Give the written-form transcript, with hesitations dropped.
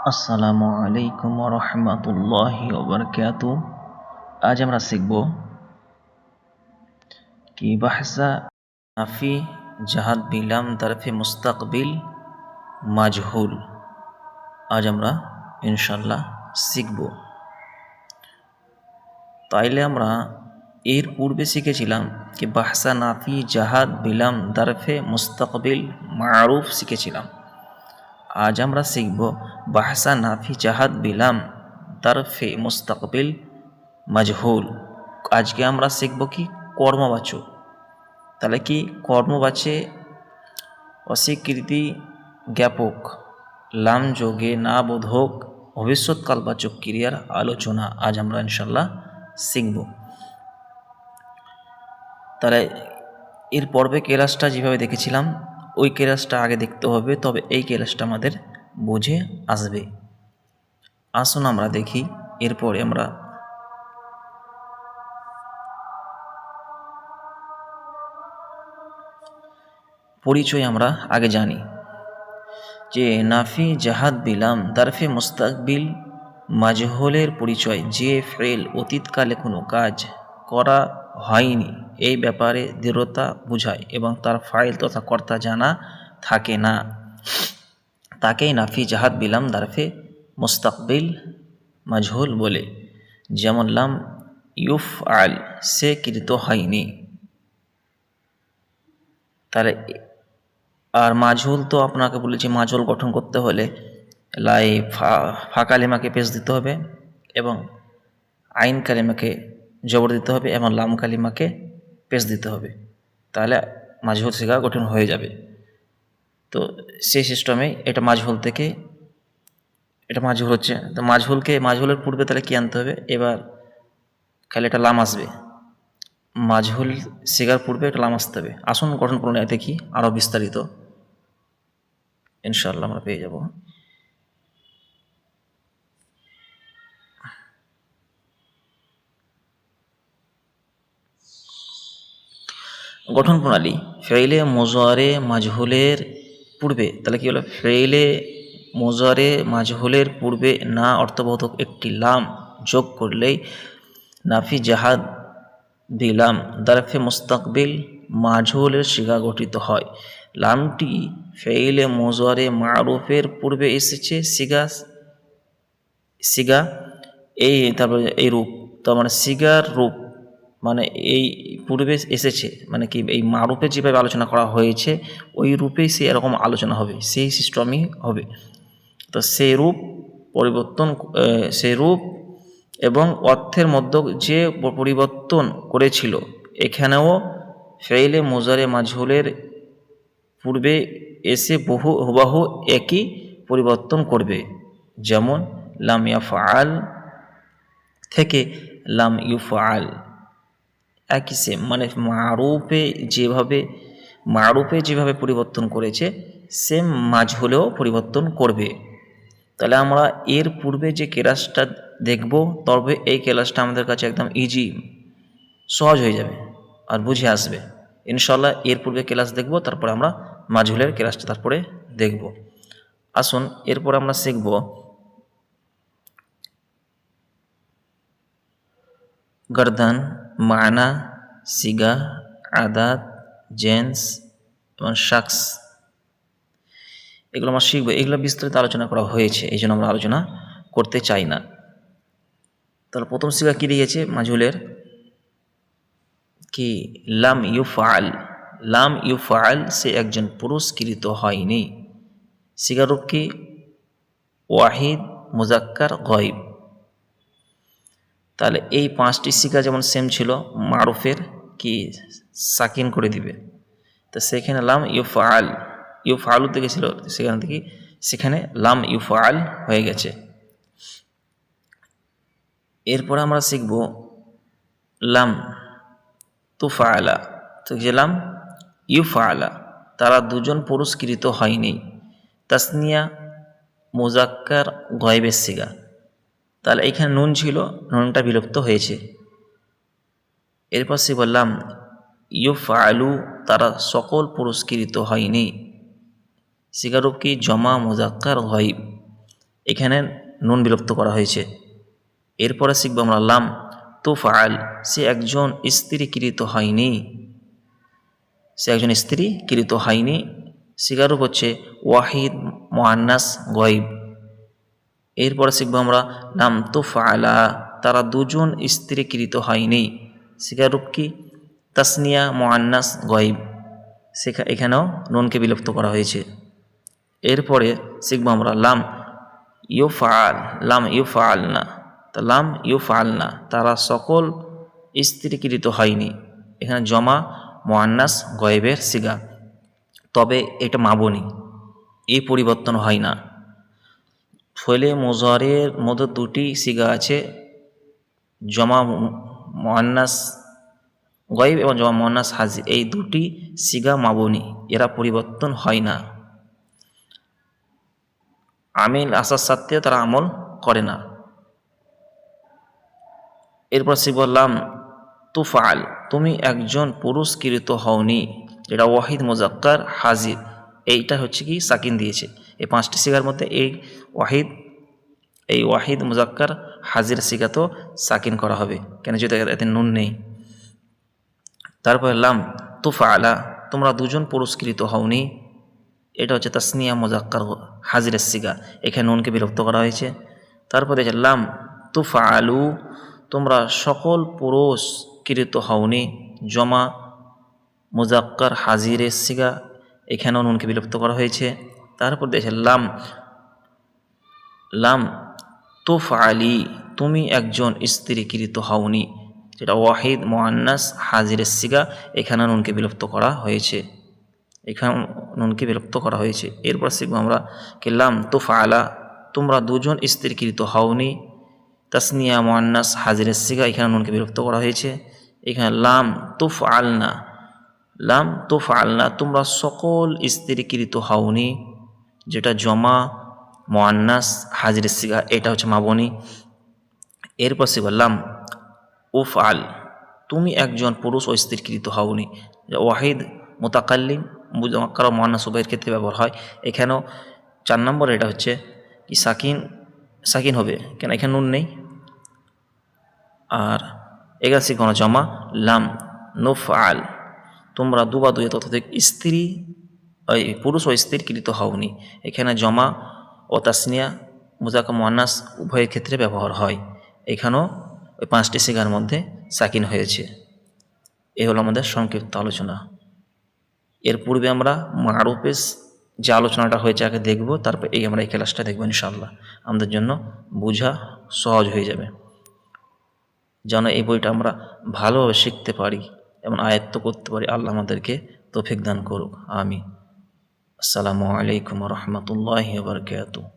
আসসালামু আলাইকুম রহমতুল্লাহি ওবরকাতু। আজ আমরা শিখব কি বাহসা নাফি জাহাদ বিলাম তরফে মুস্তাকবিল মাজহুল। আজ আমরা ইনশাল্লাহ শিখব। তাইলে আমরা এর পূর্বে শিখেছিলাম কি বাহসা নাফি জাহাদ বিলাম তরফে মুস্তাকবিল মারুফ শিখেছিলাম। আজ আমরা শিখব বাহসা নাফি জাহাদ বিলাম তরফে মুস্তাকবিল মাজহুল। আজকে আমরা শিখব কি কর্মবাচক। তাহলে কি কর্মবাচে অস্বীকৃতি জ্ঞাপক লাম যোগে না বোধক ভবিষ্যৎকালবাচক ক্রিয়ার আলোচনা আজ আমরা ইনশাল্লাহ শিখব। তাহলে এর পর্বে ক্লাসটা যেভাবে দেখেছিলাম ওই ক্লাসটা আগে দেখতে হবে, তবে এই ক্লাসটা আমাদের বুঝে আসবে। আসুন আমরা দেখি। এরপরে আমরা পরিচয় আমরা আগে জানি যে নাফি জাহাদ বিলাম তারফে মুস্তাকবিল মাজহুলের পরিচয় যে ফেল অতীতকালে কোনো কাজ করা হয়নি এই ব্যাপারে দৃঢ়তা বোঝায় এবং তার ফাইল তথা কর্তা জানা থাকে না, তাকেই নাফি জাহাদ বিলাম তারফে মুস্তাকবিল মাজহুল বলে। যেমন লাম ইউফ আল সে কৃত হয়নি। তাহলে আর মাজহুল তো আপনাকে বলেছি, মাজহুল গঠন করতে হলে লাই ফা কালিমাকে পেশ দিতে হবে এবং আইন কালিমাকে জবর দিতে হবে এবং লাম কালিমাকে পেশ দিতে হবে, তাহলে মাজহুল সিগা গঠন হয়ে যাবে। তো সেই সিস্টেমে এটা মাজহুল থেকে এটা মাজহুল হচ্ছে। তো মাজহুলের পূর্বে তাহলে কী আনতে হবে? এবার খালি এটা লাম আসবে, মাজহুল সিগার পূর্বে একটা লাম আসতে হবে। আসুন গঠন প্রণালী দেখি আরও বিস্তারিত, ইনশাআল্লাহ আমরা পেয়ে যাব। গঠন প্রণালী ফেইলে মুজারে মাজহুলের পূর্বে, তাহলে কি হলো? ফেইলে মুজারে মাজহুলের পূর্বে না অর্থবোধক একটি লাম যোগ করলেই নাফি জাহাদ বিলাম দারফে মুস্তাকবিল মাজহুলের সিগা গঠিত হয়। লামটি ফেইলে মুজারে মারুফের পূর্বে এসেছে সিগা এই তারপরে এই রূপ, তো মানে সিগার রূপ মানে এই পূর্বে এসেছে মানে কি এই মারুফে যেভাবে আলোচনা করা হয়েছে ওই রূপেই সে এরকম আলোচনা হবে, সেই সিস্টেমই হবে। তো সেই রূপ পরিবর্তন, সেই রূপ এবং অর্থের মধ্যে যে পরিবর্তন করেছিল এখানেও ফেইলে মুজারে মাজহুলের পূর্বে এসে হুবাহু একই পরিবর্তন করবে। যেমন লাম ইয়াফআল থেকে লাম ইউফআল, একই সেম, মানে মারুফে যেভাবে পরিবর্তন করেছে সেম মাজহুলেও পরিবর্তন করবে। তাহলে আমরা এর পূর্বে যে ক্লাসটা দেখব, তবে এই ক্লাসটা আমাদের কাছে একদম ইজি, সহজ হয়ে যাবে আর বুঝে আসবে ইনশাল্লাহ। এর পূর্বে ক্লাস দেখব, তারপরে আমরা মাজহুলের ক্লাসটা তারপরে দেখব। আসুন এরপর আমরা শিখব গর্দান, মানা, সিগা, আদাত, জেন্স এবং শাখস, এগুলো আমরা শিখবো। এগুলো বিস্তারিত আলোচনা করা হয়েছে, এই জন্য আমরা আলোচনা করতে চাই না। তাহলে প্রথম সিগা কী দিয়েছে মাজহুলের? কি লাম ইউফআল। লাম ইউফআল সে একজন পুরস্কৃত হয়নি। সিগারূপ কি? ওয়াহিদ, মুজাক্কার, গয়ব। তাহলে এই পাঁচটি সিগা যেমন সেম ছিল, মারুফের কি সাকিন করে দিবে, তো সেখানে লাম ইউফআল, ইউফআলু থেকে ছিল সেখান থেকে সেখানে লাম ইউফআল হয়ে গেছে। এরপর আমরা শিখব লাম তুফআলা। তো যে লাম ইউফআলা, তারা দুজন পুরস্কৃত হয়নি। তাসনিয়া, মুজাক্কার, গয়বের সিগা। তাহলে এখানে নুন ছিল, নুনটা বিলুপ্ত হয়েছে। এরপর সে বললাম ইউফআলু, তারা সকল পুরস্কৃত হয়নি। সিগারূপ কি? জমা, মুজাক্কার, গয়ব। এখানে নুন বিলুপ্ত করা হয়েছে। এরপরে শিখব আমরা লাম তুফআল, সে একজন স্ত্রীকৃত হয়নি, সে একজন স্ত্রীকৃত হয়নি। সিগারুপ হচ্ছে ওয়াহিদ মুআন্নাস গয়ব। এরপরে শিখব আমরা লাম তুফআলা, তারা দুজন স্ত্রীকৃত হয়নি। সিগারুপ কি তাসনিয়া মুআন্নাস গয়ব, এখানেও নুনকে বিলুপ্ত করা হয়েছে। এরপরে শিখব আমরা লাম ইউফআল, লাম ইউফআল না, তা লাম ইউফআল না, তারা সকল স্ত্রীকৃত হয়নি। এখানে জমা মুআন্নাস গয়েবের সিগা, তবে এটা মাবনি, এই পরিবর্তন হয় না। ফলে মুজারের মধ্যে দুটি সিগা আছে, জমা মুআন্নাস গয়েব এবং জমা মুআন্নাস হাজির, এই দুটি সিগা মাবনি, এরা পরিবর্তন হয় না। আমিল আসার সাথে তারা আমল করে না। এরপর সে বললাম তুফআল, তুমি একজন পুরস্কৃত হওনি, এটা ওয়াহিদ মুজাক্কার হাজির, এইটা হচ্ছে কি সাকিন দিয়েছে। এই পাঁচটি সিগার মধ্যে এই ওয়াহিদ মুজাক্কার হাজির সিগা তো সাকিন করা হবে, কেন যেহেতু এতে নুন নেই। তারপর লাম তুফআলা, তোমরা দুজন পুরস্কৃত হওনি, এটা হচ্ছে তাসনিয়া মুজাক্কার হাজিরের সিগা, এখানে নুনকে বিলুপ্ত করা হয়েছে। তারপর দেখে লাম তুফআলু, তোমরা সকল পুরস্কৃত হওনি, জমা মুজাক্কার হাজিরের সিগা, এখানেও নুনকে বিলুপ্ত করা হয়েছে। তারপর দেখে লাম তুফআলি, তুমি একজন স্ত্রীকৃত হওনি, যেটা ওয়াহিদ মুআন্নাস হাজিরের সিগা, এখানে নুনকে বিলুপ্ত করা হয়েছে, এখানে নুনকে বিলুপ্ত করা হয়েছে। এরপর শিখবো আমরা কি লাম তুফআলা, তোমরা দুজন স্ত্রীকৃত হওনি, তাসনিয়া মুআন্নাস হাজিরের সিগা, এখানে নুনকে বিলুপ্ত করা হয়েছে। এখানে লাম তুফআলনা, লাম তুফআলনা, তোমরা সকল স্ত্রীকৃত হওনি, যেটা জমা মুআন্নাস হাজিরের সিগা, এটা হচ্ছে মাবনি। এরপর শিখবো লাম উফআল, তুমি একজন পুরুষ ও স্ত্রীকৃত হওনি, ওয়াহিদ মুতাকাল্লিম মুজাক্কার ও মুআন্নাস উভয়ের ক্ষেত্রে ব্যবহার হয়। এখানেও 4 নম্বর এটা হচ্ছে কি সাকিন হবে, কেন এখানে নুন নেই। আর এগার শিখনো জমা লাম নুফআল, তোমরা দু বা দুই ততোধিক পুরুষ ও স্ত্রীকৃত হওনি, এখানে জমা ও তাসনিয়া মুজাক্কার মুআন্নাস উভয়ের ক্ষেত্রে ব্যবহার হয়। এখানেও ওই 5টি সিগার মধ্যে সাকিন হয়েছে। এ হলো আমাদের সংক্ষিপ্ত আলোচনা। এর পূর্বে আমরা মারুফের যে আলোচনাটা হয়েছে আগে দেখব, তারপর আমরা এই ক্লাসটা দেখব ইনশাআল্লাহ, আমাদের জন্য বোঝা সহজ হয়ে যাবে, যেন এই বইটা আমরা ভালোভাবে শিখতে পারি এবং আয়ত্ত করতে পারি। আল্লাহ আমাদেরকে তৌফিক দান করুক, আমিন। আসসালামু আলাইকুম ওয়া রাহমাতুল্লাহি ওয়া বারাকাতুহু।